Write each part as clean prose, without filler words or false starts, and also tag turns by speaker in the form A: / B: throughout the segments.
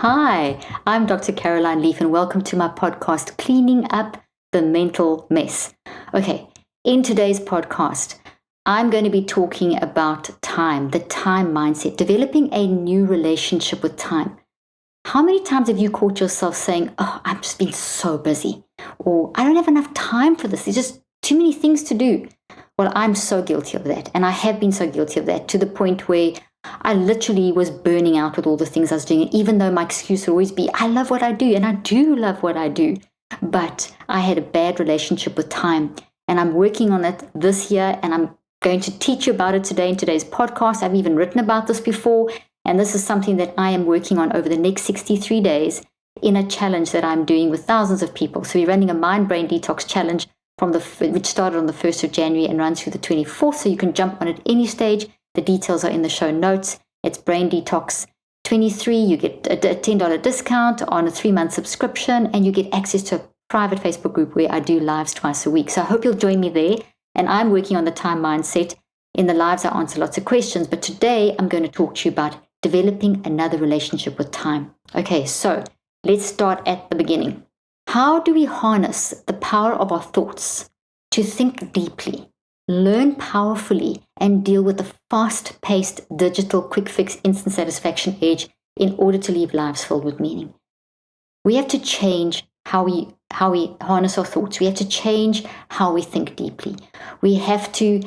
A: Hi, I'm Dr. Caroline Leaf, and welcome to my podcast, Cleaning Up the Mental Mess. Okay, in today's podcast, I'm going to be talking about time, the time mindset, developing a new relationship with time. How many times have you caught yourself saying, I've just been so busy, or I don't have enough time for this, there's just too many things to do? Well, I'm so guilty of that, and I have been so guilty of that to the point where I literally was burning out with all the things I was doing, even though my excuse would always be, I love what I do, and I do love what I do. But I had a bad relationship with time, and I'm working on it this year, and I'm going to teach you about it today in today's podcast. I've even written about this before, and this is something that I am working on over the next 63 days in a challenge that I'm doing with thousands of people. So we're running a mind-brain detox challenge which started on the 1st of January and runs through the 24th, so you can jump on at any stage. The details are in the show notes. It's Brain Detox 23. You get a $10 discount on a 3-month subscription, and you get access to a private Facebook group where I do lives twice a week. So I hope you'll join me there. And I'm working on the time mindset. In the lives, I answer lots of questions. But today, I'm going to talk to you about developing another relationship with time. Okay, so let's start at the beginning. How do we harness the power of our thoughts to think deeply, learn powerfully, and deal with the fast-paced, digital, quick-fix, instant satisfaction age in order to live lives filled with meaning? We have to change how we harness our thoughts. We have to change how we think deeply. We have to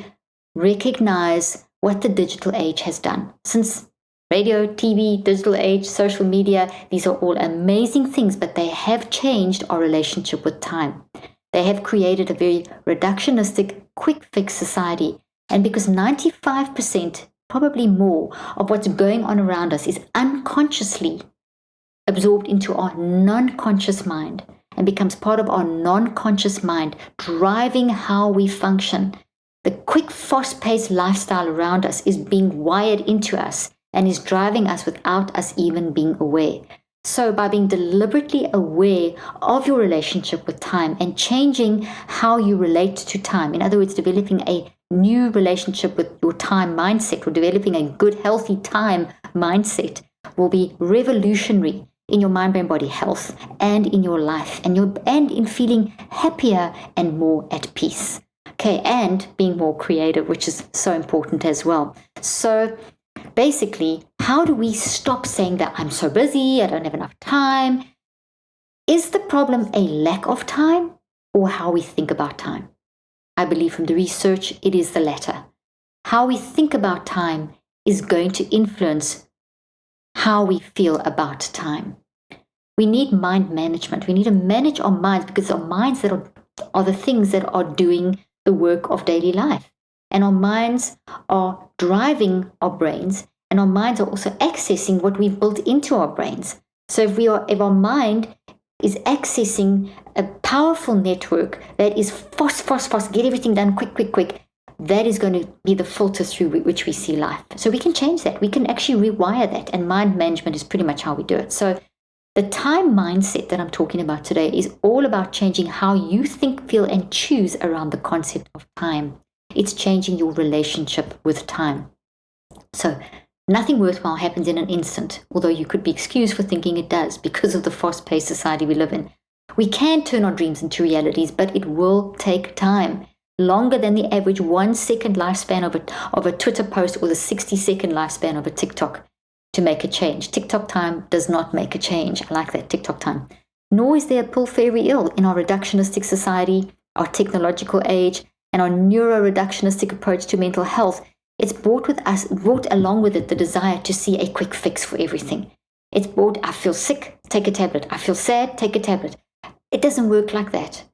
A: recognize what the digital age has done. Since radio, TV, digital age, social media, these are all amazing things, but they have changed our relationship with time. They have created a very reductionistic, quick-fix society. And because 95%, probably more, of what's going on around us is unconsciously absorbed into our non-conscious mind and becomes part of our non-conscious mind, driving how we function. The quick, fast-paced lifestyle around us is being wired into us and is driving us without us even being aware. So by being deliberately aware of your relationship with time and changing how you relate to time, in other words, developing a new relationship with your time mindset, or developing a good, healthy time mindset, will be revolutionary in your mind, brain, body health and in your life, and in feeling happier and more at peace. Okay, and being more creative, which is so important as well. So basically, how do we stop saying that I'm so busy, I don't have enough time? Is the problem a lack of time, or how we think about time? I believe from the research, it is the latter. How we think about time is going to influence how we feel about time. We need mind management. We need to manage our minds, because our minds that are the things that are doing the work of daily life. And our minds are driving our brains, and our minds are also accessing what we've built into our brains. So if our mind is accessing a powerful network that is fast, get everything done quick, that is going to be the filter through which we see life. So we can change that. We can actually rewire that, and mind management is pretty much how we do it. So the time mindset that I'm talking about today is all about changing how you think, feel, and choose around the concept of time. It's changing your relationship with time. So nothing worthwhile happens in an instant, although you could be excused for thinking it does because of the fast-paced society we live in. We can turn our dreams into realities, but it will take time. Longer than the average 1-second lifespan of a Twitter post, or the 60-second lifespan of a TikTok to make a change. TikTok time does not make a change. I like that, TikTok time. Nor is there a pill for every ill in our reductionistic society, our technological age, and our neuro-reductionistic approach to mental health. It's brought along with it the desire to see a quick fix for everything. It's brought, I feel sick, take a tablet. I feel sad, take a tablet. It doesn't work like that.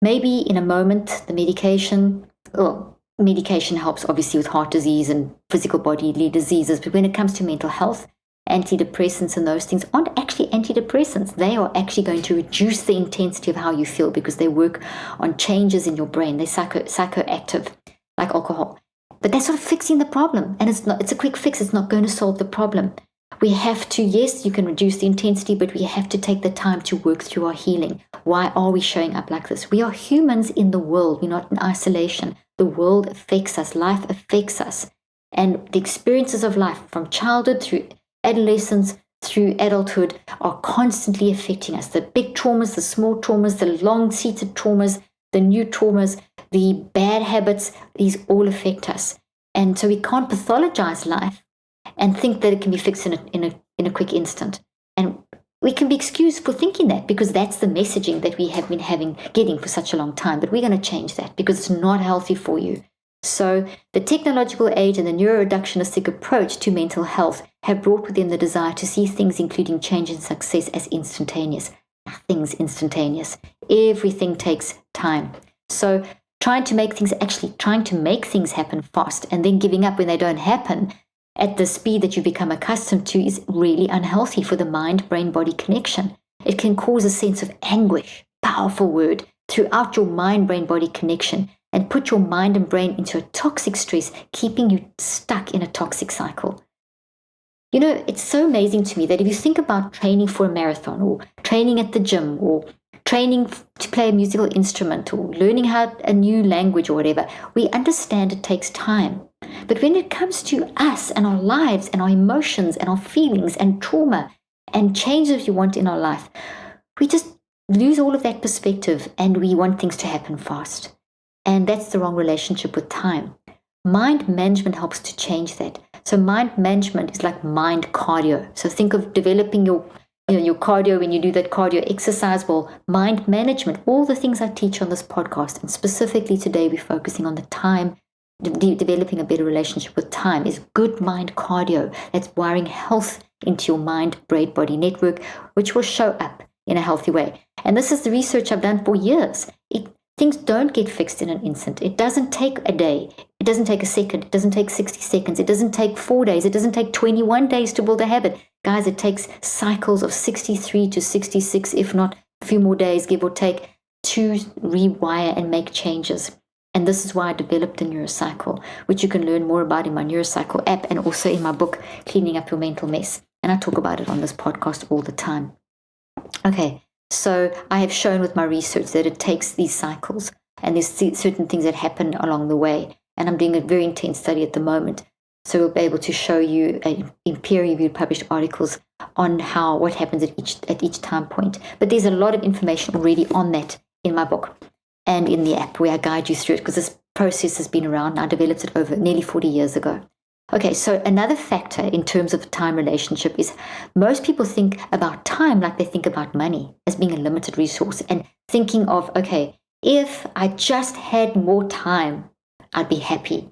A: Maybe in a moment, the medication helps obviously with heart disease and physical bodily diseases, but when it comes to mental health, antidepressants and those things aren't actually antidepressants. They are actually going to reduce the intensity of how you feel, because they work on changes in your brain. They're psychoactive, like alcohol. But that's sort of fixing the problem, and it's a quick fix. It's not going to solve the problem. We have to, yes, you can reduce the intensity, but we have to take the time to work through our healing. Why are we showing up like this? We are humans in the world. We're not in isolation. The world affects us. Life affects us. And the experiences of life, from childhood through adolescence, through adulthood are constantly affecting us. The big traumas, the small traumas, the long-seated traumas, the new traumas, the bad habits, these all affect us. And so we can't pathologize life and think that it can be fixed in a quick instant. And we can be excused for thinking that, because that's the messaging that we have been getting for such a long time. But we're going to change that, because it's not healthy for you. So the technological age and the neuroreductionistic approach to mental health have brought with them the desire to see things, including change and success, as instantaneous. Nothing's instantaneous. Everything takes time. So trying to make things happen fast and then giving up when they don't happen at the speed that you become accustomed to is really unhealthy for the mind-brain-body connection. It can cause a sense of anguish, powerful word, throughout your mind-brain-body connection, and put your mind and brain into a toxic stress, keeping you stuck in a toxic cycle. You know, it's so amazing to me that if you think about training for a marathon, or training at the gym, or training to play a musical instrument, or learning a new language or whatever, we understand it takes time. But when it comes to us and our lives and our emotions and our feelings and trauma and changes we want in our life, we just lose all of that perspective and we want things to happen fast. And that's the wrong relationship with time. Mind management helps to change that. So mind management is like mind cardio. So think of developing your cardio when you do that cardio exercise. Well, mind management, all the things I teach on this podcast, and specifically today we're focusing on the time, developing a better relationship with time, is good mind cardio. That's wiring health into your mind-brain-body network, which will show up in a healthy way. And this is the research I've done for years. Things don't get fixed in an instant. It doesn't take a day. It doesn't take a second. It doesn't take 60 seconds. It doesn't take 4 days. It doesn't take 21 days to build a habit. Guys, it takes cycles of 63 to 66, if not a few more days, give or take, to rewire and make changes. And this is why I developed the neurocycle, which you can learn more about in my neurocycle app and also in my book, Cleaning Up Your Mental Mess. And I talk about it on this podcast all the time. Okay. So I have shown with my research that it takes these cycles, and there's certain things that happen along the way. And I'm doing a very intense study at the moment. So we'll be able to show you in peer-reviewed published articles on what happens at each time point. But there's a lot of information already on that in my book and in the app where I guide you through it, because this process has been around. I developed it over nearly 40 years ago. Okay, so another factor in terms of the time relationship is most people think about time like they think about money as being a limited resource, and thinking of, okay, if I just had more time, I'd be happy.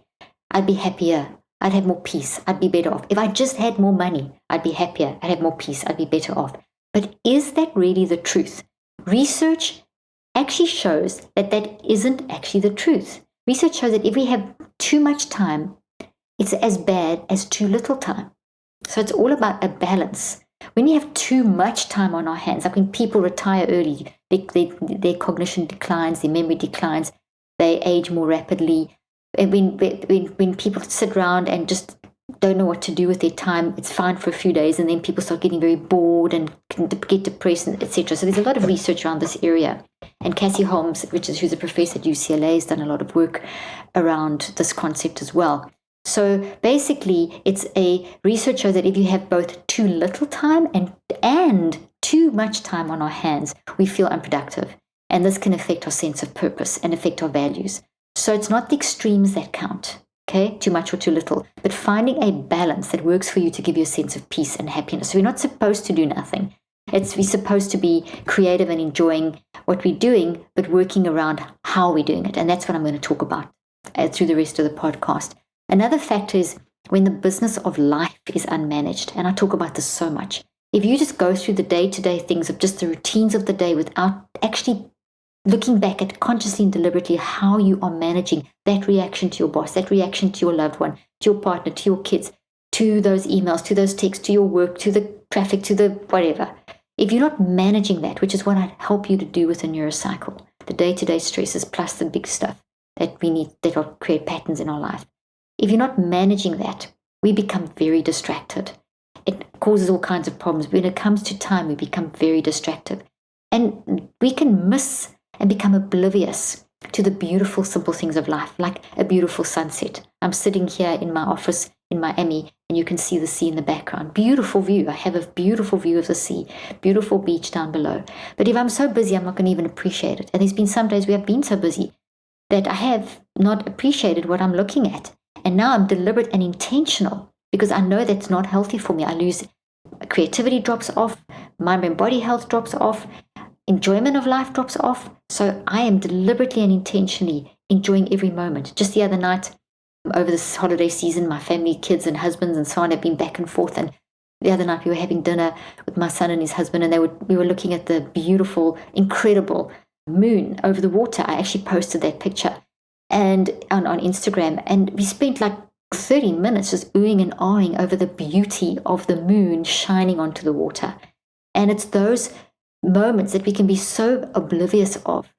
A: I'd be happier. I'd have more peace. I'd be better off. If I just had more money, I'd be happier. I'd have more peace. I'd be better off. But is that really the truth? Research actually shows that isn't actually the truth. Research shows that if we have too much time, it's as bad as too little time. So it's all about a balance. When we have too much time on our hands, like when people retire early, their cognition declines, their memory declines, they age more rapidly. And when people sit around and just don't know what to do with their time, it's fine for a few days, and then people start getting very bored and get depressed, etc. So there's a lot of research around this area. And Cassie Holmes, who's a professor at UCLA, has done a lot of work around this concept as well. So basically, it's a research shows that if you have both too little time and too much time on our hands, we feel unproductive. And this can affect our sense of purpose and affect our values. So it's not the extremes that count, okay? Too much or too little, but finding a balance that works for you to give you a sense of peace and happiness. So we're not supposed to do nothing. We're supposed to be creative and enjoying what we're doing, but working around how we're doing it. And that's what I'm going to talk about through the rest of the podcast. Another factor is when the business of life is unmanaged, and I talk about this so much. If you just go through the day-to-day things of just the routines of the day without actually looking back at consciously and deliberately how you are managing that reaction to your boss, that reaction to your loved one, to your partner, to your kids, to those emails, to those texts, to your work, to the traffic, to the whatever. If you're not managing that, which is what I'd help you to do with a neurocycle, the day-to-day stresses plus the big stuff that we need that will create patterns in our life. If you're not managing that, we become very distracted. It causes all kinds of problems. When it comes to time, we become very distracted. And we can miss and become oblivious to the beautiful, simple things of life, like a beautiful sunset. I'm sitting here in my office in Miami, and you can see the sea in the background. Beautiful view. I have a beautiful view of the sea, beautiful beach down below. But if I'm so busy, I'm not going to even appreciate it. And there's been some days where I've been so busy that I have not appreciated what I'm looking at. And now I'm deliberate and intentional because I know that's not healthy for me. I lose creativity, drops off, mind and body health drops off, enjoyment of life drops off. So I am deliberately and intentionally enjoying every moment. Just the other night, over this holiday season, my family, kids and husbands and so on have been back and forth. And the other night we were having dinner with my son and his husband, and we were looking at the beautiful, incredible moon over the water. I actually posted that picture and on Instagram, and we spent like 30 minutes just oohing and ahhing over the beauty of the moon shining onto the water. And it's those moments that we can be so oblivious of,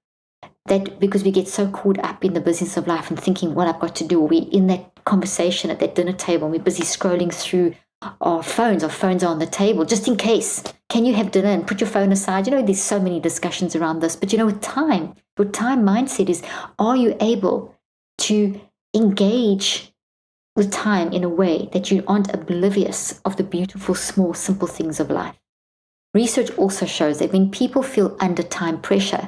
A: that because we get so caught up in the business of life and thinking what I've got to do, or we're in that conversation at that dinner table and we're busy scrolling through our phones are on the table just in case. Can you have dinner and put your phone aside? There's so many discussions around this, but with time, your time mindset is, are you able to engage with time in a way that you aren't oblivious of the beautiful, small, simple things of life? Research also shows that when people feel under time pressure,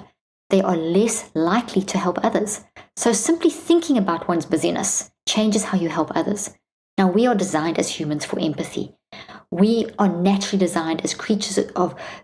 A: they are less likely to help others. So simply thinking about one's busyness changes how you help others. Now, we are designed as humans for empathy. We are naturally designed as creatures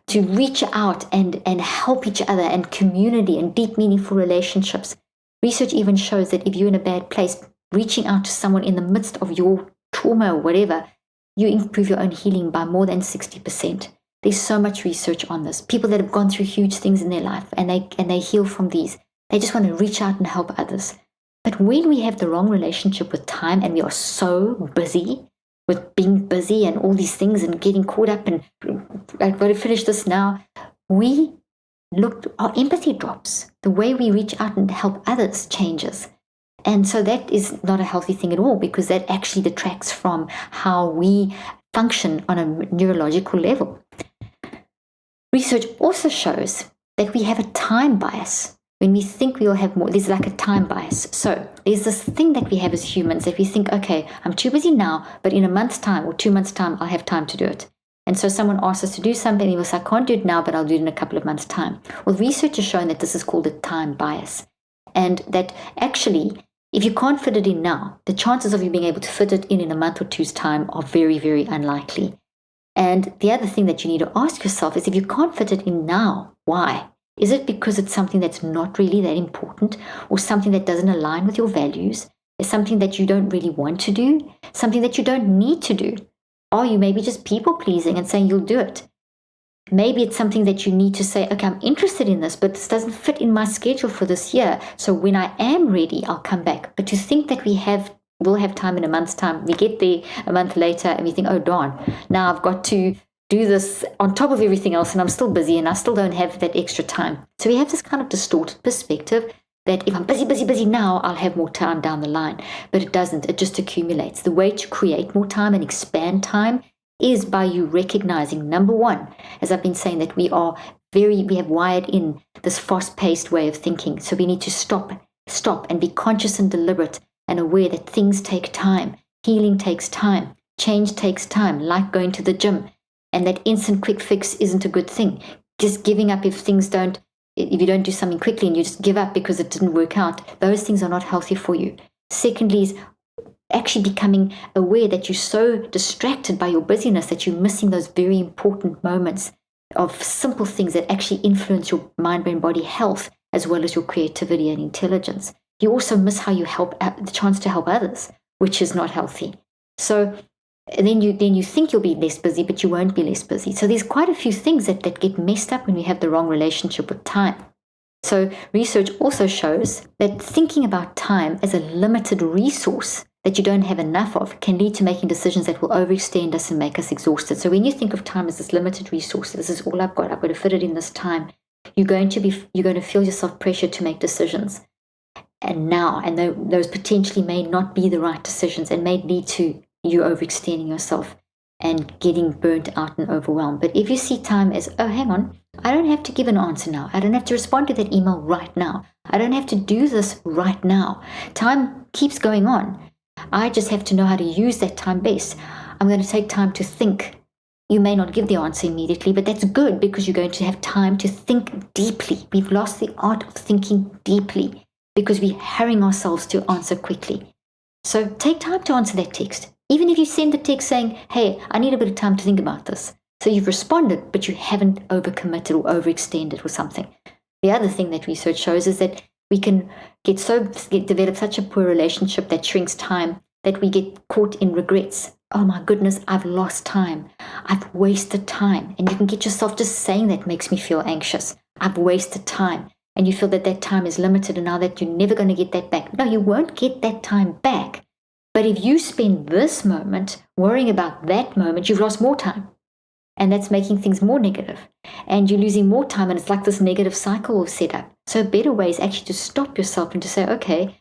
A: to reach out and help each other, and community and deep, meaningful relationships. Research even shows that if you're in a bad place, reaching out to someone in the midst of your trauma or whatever, you improve your own healing by more than 60%. There's so much research on this. People that have gone through huge things in their life and they heal from these, they just want to reach out and help others. But when we have the wrong relationship with time and we are so busy with being busy and all these things and getting caught up and I've got to finish this now, our empathy drops. The way we reach out and help others changes. And so that is not a healthy thing at all, because that actually detracts from how we function on a neurological level. Research also shows that we have a time bias. When we think we will have more, there's like a time bias. So there's this thing that we have as humans that we think, okay, I'm too busy now, but in a month's time or 2 months' time, I'll have time to do it. And so someone asks us to do something, and we'll say, I can't do it now, but I'll do it in a couple of months' time. Well, research has shown that this is called a time bias. And that actually, if you can't fit it in now, the chances of you being able to fit it in a month or two's time are very, very unlikely. And the other thing that you need to ask yourself is, if you can't fit it in now, why? Is it because it's something that's not really that important, or something that doesn't align with your values? Is something that you don't really want to do? Something that you don't need to do? Are you maybe just people pleasing and saying you'll do it? Maybe it's something that you need to say, okay, I'm interested in this, but this doesn't fit in my schedule for this year. So when I am ready, I'll come back. But to think that we'll have time in a month's time, we get there a month later and we think, oh darn, now I've got to do this on top of everything else and I'm still busy and I still don't have that extra time. So we have this kind of distorted perspective that if I'm busy now, I'll have more time down the line. But it doesn't. It just accumulates. The way to create more time and expand time is by you recognizing, number one, as I've been saying, that we have wired in this fast-paced way of thinking. So we need to stop and be conscious and deliberate and aware that things take time. Healing takes time. Change takes time, like going to the gym. And that instant quick fix isn't a good thing. Just giving up if you don't do something quickly and you just give up because it didn't work out, those things are not healthy for you. Secondly is actually becoming aware that you're so distracted by your busyness that you're missing those very important moments of simple things that actually influence your mind, brain, body health, as well as your creativity and intelligence. You also miss how you help the chance to help others, which is not healthy. So then you think you'll be less busy, but you won't be less busy. So there's quite a few things that get messed up when we have the wrong relationship with time. So research also shows that thinking about time as a limited resource that you don't have enough of can lead to making decisions that will overextend us and make us exhausted. So when you think of time as this limited resource, this is all I've got to fit it in this time, you're going to feel yourself pressured to make decisions. And those potentially may not be the right decisions and may lead to you overextending yourself and getting burnt out and overwhelmed. But if you see time as, oh, hang on, I don't have to give an answer now. I don't have to respond to that email right now. I don't have to do this right now. Time keeps going on. I just have to know how to use that time best. I'm going to take time to think. You may not give the answer immediately, but that's good because you're going to have time to think deeply. We've lost the art of thinking deeply because we're hurrying ourselves to answer quickly. So take time to answer that text. Even if you send the text saying, hey, I need a bit of time to think about this. So you've responded, but you haven't overcommitted or overextended or something. The other thing that research shows is that we can develop such a poor relationship that shrinks time that we get caught in regrets. Oh my goodness, I've lost time. I've wasted time. And you can get yourself just saying that makes me feel anxious. I've wasted time. And you feel that that time is limited and now that you're never going to get that back. No, you won't get that time back. But if you spend this moment worrying about that moment, you've lost more time. And that's making things more negative. And you're losing more time, and it's like this negative cycle set up. So a better way is actually to stop yourself and to say, okay,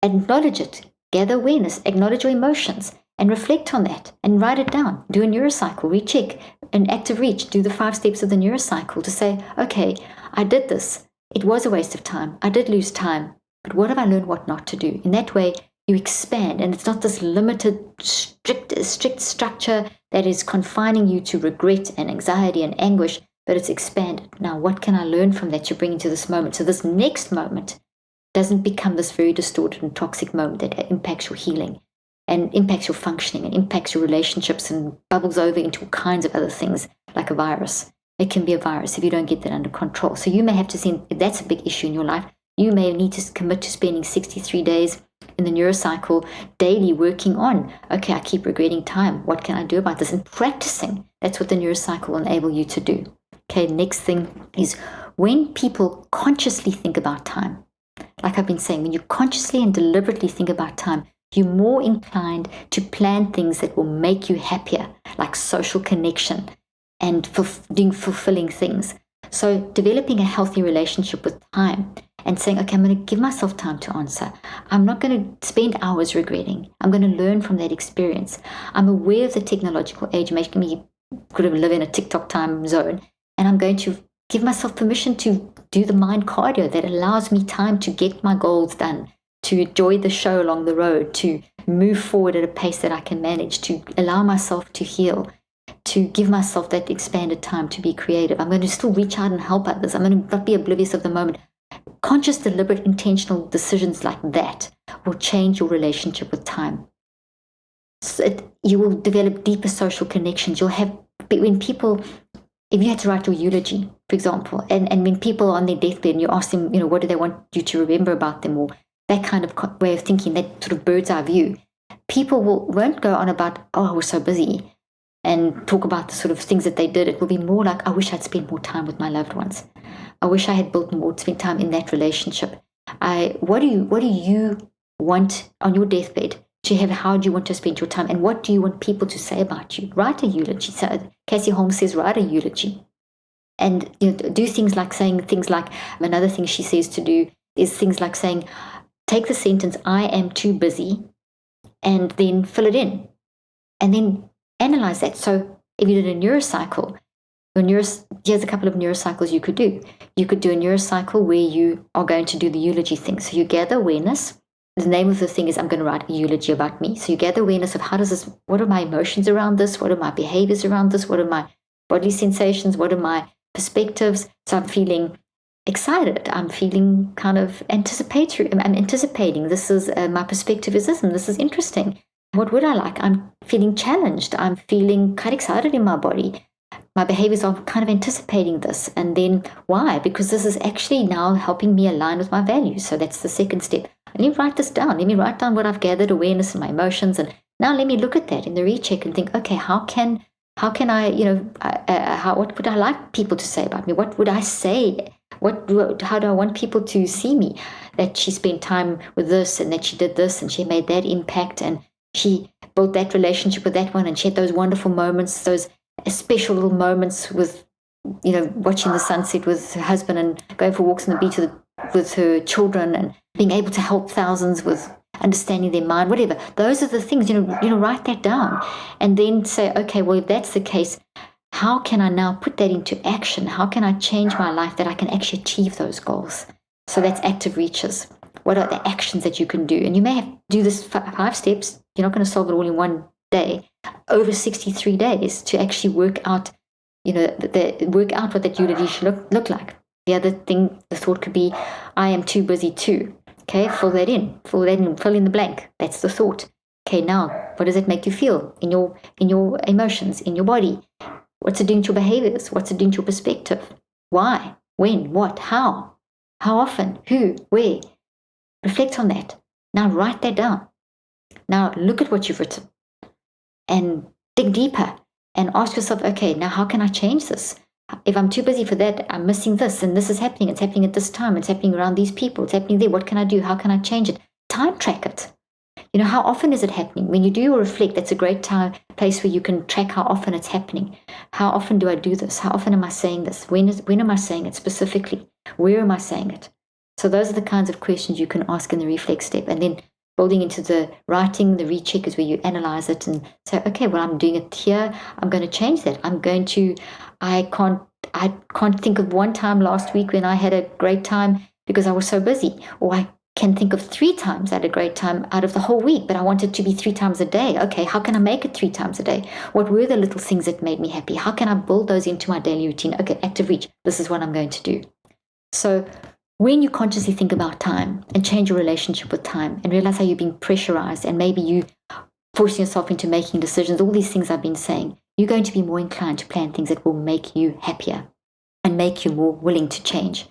A: acknowledge it, gather awareness, acknowledge your emotions, and reflect on that, and write it down. Do a neurocycle, recheck, an active reach, do the 5 steps of the neurocycle to say, okay, I did this. It was a waste of time. I did lose time. But what have I learned what not to do? In that way, you expand, and it's not this limited, strict structure that is confining you to regret and anxiety and anguish, but it's expanded. Now, what can I learn from that you bring into this moment? So this next moment doesn't become this very distorted and toxic moment that impacts your healing and impacts your functioning and impacts your relationships and bubbles over into all kinds of other things like a virus. It can be a virus if you don't get that under control. So you may have to see, if that's a big issue in your life, you may need to commit to spending 63 days in the neurocycle daily working on, okay, I keep regretting time. What can I do about this? And practicing. That's what the neurocycle will enable you to do. Okay, next thing is when people consciously think about time, like I've been saying, when you consciously and deliberately think about time, you're more inclined to plan things that will make you happier, like social connection and doing fulfilling things. So developing a healthy relationship with time and saying, okay, I'm going to give myself time to answer. I'm not going to spend hours regretting. I'm going to learn from that experience. I'm aware of the technological age making me could have lived in a TikTok time zone. And I'm going to give myself permission to do the mind cardio that allows me time to get my goals done, to enjoy the show along the road, to move forward at a pace that I can manage, to allow myself to heal, to give myself that expanded time to be creative. I'm going to still reach out and help others. I'm going to not be oblivious of the moment. Conscious, deliberate, intentional decisions like that will change your relationship with time. So you will develop deeper social connections. You'll have, when people, if you had to write your eulogy, for example, and when people are on their deathbed and you ask them, what do they want you to remember about them, or that kind of way of thinking, that sort of bird's eye view, people won't go on about, oh, I was so busy, and talk about the sort of things that they did. It will be more like, I wish I'd spent more time with my loved ones. I wish I had spent time in that relationship. What do you want on your deathbed to have? How do you want to spend your time? And what do you want people to say about you? Write a eulogy. So Cassie Holmes says, write a eulogy. And do things like saying things like, another thing she says to do is things like saying, take the sentence, I am too busy, and then fill it in. And then analyze that. So if you did a neurocycle, here's a couple of neurocycles you could do. You could do a neurocycle where you are going to do the eulogy thing. So you gather awareness. The name of the thing is, I'm going to write a eulogy about me. So you gather awareness of what are my emotions around this? What are my behaviors around this? What are my bodily sensations? What are my perspectives? So I'm feeling excited. I'm feeling kind of anticipatory. I'm anticipating. This is my perspective is this, and this is interesting. What would I like? I'm feeling challenged. I'm feeling quite excited in my body. My behaviors are kind of anticipating this. And then why? Because this is actually now helping me align with my values. So that's the second step. Let me write this down. Let me write down what I've gathered, awareness and my emotions. And now let me look at that in the recheck and think, okay, how can I, what would I like people to say about me? What would I say? How do I want people to see me? That she spent time with this and that she did this and she made that impact and she built that relationship with that one and she had those wonderful moments, those special little moments with, watching the sunset with her husband and going for walks on the beach with her children and being able to help thousands with understanding their mind, whatever. Those are the things, write that down and then say, okay, well, if that's the case, how can I now put that into action? How can I change my life that I can actually achieve those goals? So that's active reaches. What are the actions that you can do? And you may have to do this 5 steps, You're not going to solve it all in one day. Over 63 days to actually work out, work out what that eulogy should look like. The other thing, the thought could be, I am too busy to. Okay, fill that in, fill in the blank. That's the thought. Okay, now what does it make you feel in your emotions, in your body? What's it doing to your behaviors? What's it doing to your perspective? Why? When? What? How? How often? Who? Where? Reflect on that. Now write that down. Now look at what you've written and dig deeper and ask yourself, okay, now how can I change this? If I'm too busy for that, I'm missing this, and this is happening. It's happening at this time. It's happening around these people. It's happening there. What can I do? How can I change it? Time track it. How often is it happening? When you do your reflect, that's a great place where you can track how often it's happening. How often do I do this? How often am I saying this? When am I saying it specifically? Where am I saying it? So those are the kinds of questions you can ask in the reflect step. And then building into the writing, the recheck is where you analyze it and say, okay, well, I'm doing it here. I'm going to change that. I can't think of one time last week when I had a great time because I was so busy. Or I can think of 3 times I had a great time out of the whole week, but I want it to be 3 times a day. Okay, how can I make it 3 times a day? What were the little things that made me happy? How can I build those into my daily routine? Okay, active reach. This is what I'm going to do. So when you consciously think about time and change your relationship with time and realize how you're being pressurized and maybe you forcing yourself into making decisions, all these things I've been saying, you're going to be more inclined to plan things that will make you happier and make you more willing to change.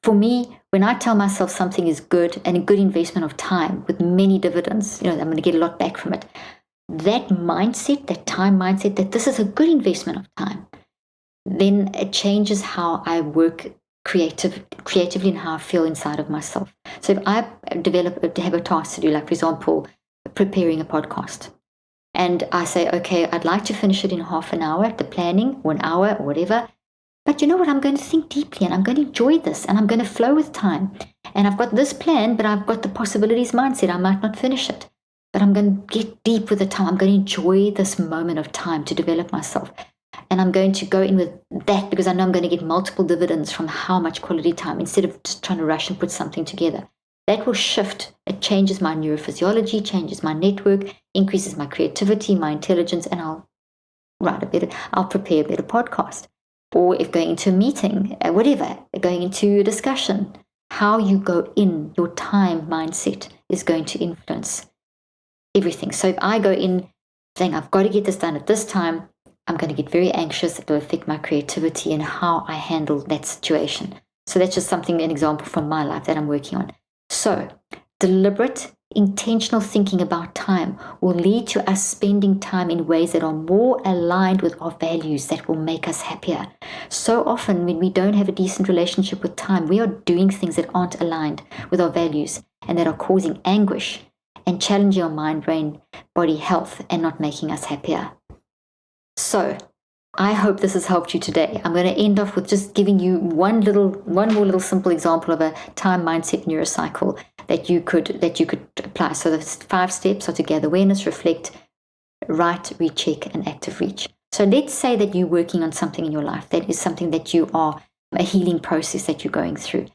A: For me, when I tell myself something is good and a good investment of time with many dividends, I'm going to get a lot back from it. That mindset, that time mindset, that this is a good investment of time, then it changes how I work creatively and how I feel inside of myself. So if I have a task to do, like for example, preparing a podcast, and I say, okay, I'd like to finish it in half an hour, the planning, or an hour, or whatever. But you know what? I'm going to think deeply and I'm going to enjoy this and I'm going to flow with time. And I've got this plan, but I've got the possibilities mindset. I might not finish it, but I'm going to get deep with the time. I'm going to enjoy this moment of time to develop myself. And I'm going to go in with that because I know I'm going to get multiple dividends from how much quality time instead of just trying to rush and put something together. That will shift. It changes my neurophysiology, changes my network, increases my creativity, my intelligence, and I'll prepare a better podcast. Or if going into a meeting, whatever, going into a discussion, how you go in, your time mindset is going to influence everything. So if I go in saying, I've got to get this done at this time, I'm going to get very anxious. It will affect my creativity and how I handle that situation. So that's just an example from my life that I'm working on. So deliberate, intentional thinking about time will lead to us spending time in ways that are more aligned with our values that will make us happier. So often when we don't have a decent relationship with time, we are doing things that aren't aligned with our values and that are causing anguish and challenging our mind, brain, body health and not making us happier. So I hope this has helped you today. I'm going to end off with just giving you one more little simple example of a time mindset neurocycle that you could apply. So the 5 steps are to gather awareness, reflect, write, recheck, and active reach. So let's say that you're working on something in your life that is something that you are a healing process that you're going through,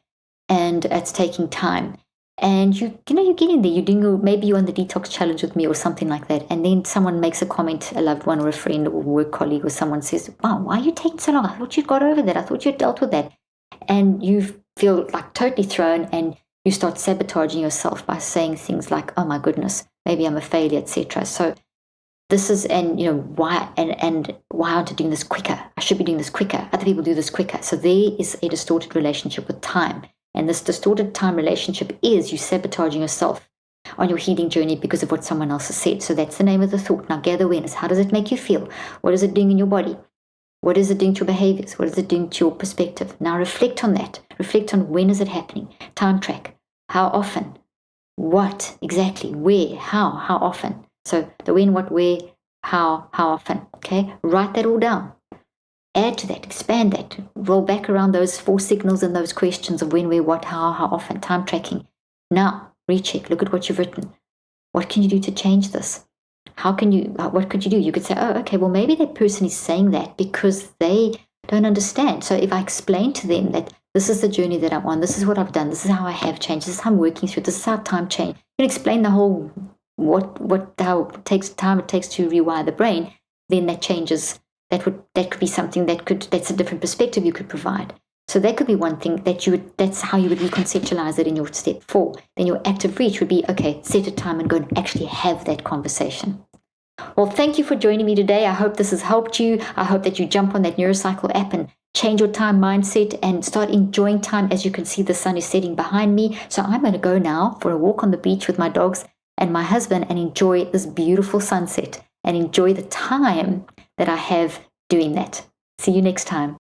A: and it's taking time. And you get in there, maybe you're on the detox challenge with me or something like that. And then someone makes a comment, a loved one or a friend or a work colleague or someone says, wow, why are you taking so long? I thought you'd got over that. I thought you'd dealt with that. And you feel like totally thrown and you start sabotaging yourself by saying things like, oh my goodness, maybe I'm a failure, etc. So this is, why aren't I doing this quicker? I should be doing this quicker. Other people do this quicker. So there is a distorted relationship with time. And this distorted time relationship is you sabotaging yourself on your healing journey because of what someone else has said. So that's the name of the thought. Now gather awareness. How does it make you feel? What is it doing in your body? What is it doing to your behaviors? What is it doing to your perspective? Now reflect on that. Reflect on when is it happening? Time track. How often? What exactly? Where? How often? So the when, what, where, how often. Okay? Write that all down. Add to that, expand that, roll back around those 4 signals and those questions of when, where, what, how often, time tracking. Now, recheck, look at what you've written. What can you do to change this? What could you do? You could say, oh, okay, well, maybe that person is saying that because they don't understand. So if I explain to them that this is the journey that I'm on, this is what I've done, this is how I have changed, this is how I'm working through, this is how time changed. You can explain the whole how it takes to rewire the brain, then that changes. That could be something that's a different perspective you could provide. So that could be one thing that's how you would reconceptualize it in your step 4. Then your active reach would be, okay, set a time and go and actually have that conversation. Well, thank you for joining me today. I hope this has helped you. I hope that you jump on that neurocycle app and change your time mindset and start enjoying time. As you can see, the sun is setting behind me. So I'm going to go now for a walk on the beach with my dogs and my husband and enjoy this beautiful sunset and enjoy the time that I have doing that. See you next time.